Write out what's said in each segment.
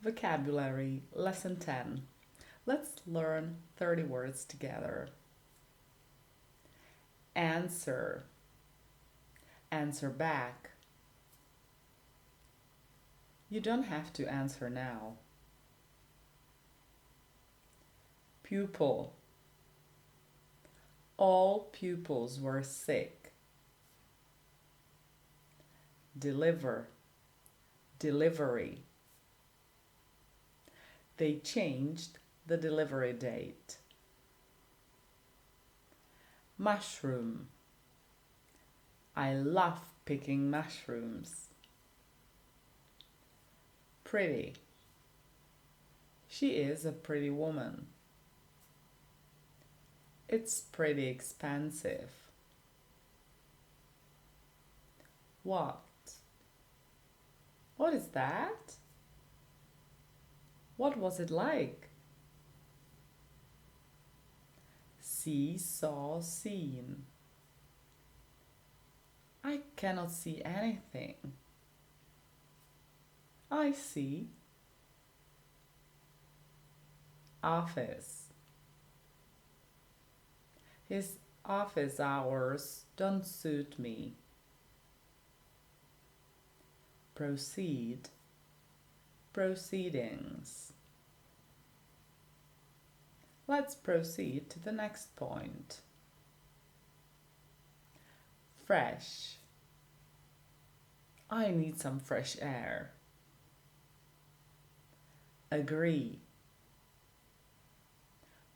Vocabulary, Lesson 10. Let's learn 30 words together. Answer. Answer back. You don't have to answer now. Pupil. All pupils were sick. Deliver. Delivery. They changed the delivery date. Mushroom. I love picking mushrooms. Pretty. She is a pretty woman. It's pretty expensive. What? What is that? What was it like? See, saw, seen. I cannot see anything. I see. Office. His office hours don't suit me. Proceed. Proceedings. Let's proceed to the next point. Fresh. I need some fresh air. Agree.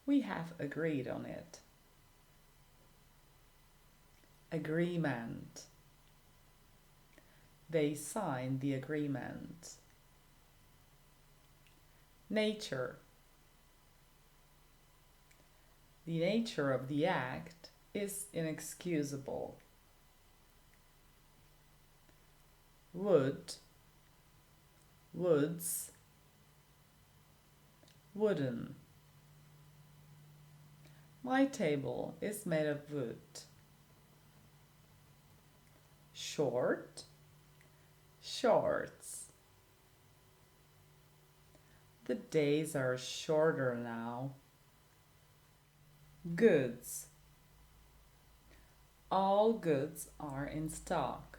We have agreed on it. Agreement. They signed the agreement. Nature. The nature of the act is inexcusable. Wood. Woods. Wooden. My table is made of wood. Short. Shorts. The days are shorter now. Goods. All goods are in stock.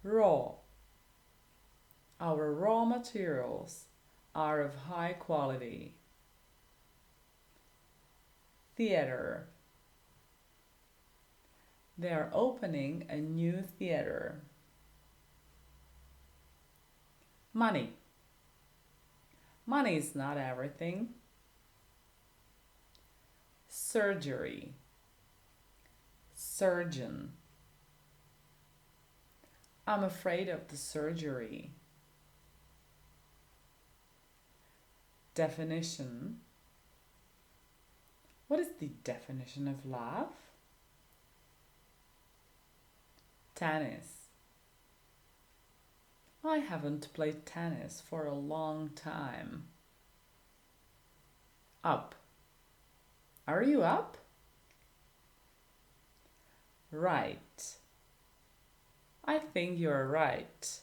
Raw. Our raw materials are of high quality. Theater. They are opening a new theater. Money. Money is not everything. Surgery. Surgeon. I'm afraid of the surgery. Definition. What is the definition of love? Tennis. I haven't played tennis for a long time. Up. Are you up? Right. I think you're right.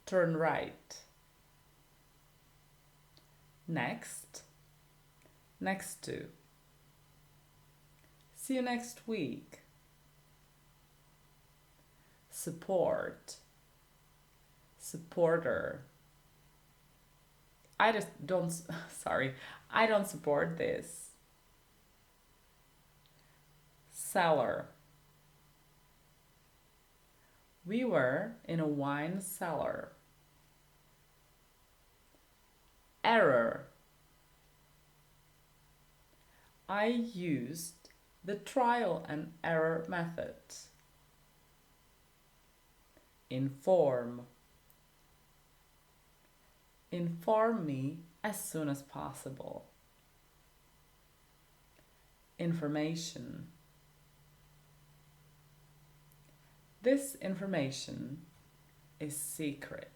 Turn right. Next. Next to. See you next week. Support. Supporter. I don't support this. Cellar. We were in a wine cellar. Error. I used the trial and error method. Inform. Inform me as soon as possible. Information. This information is secret.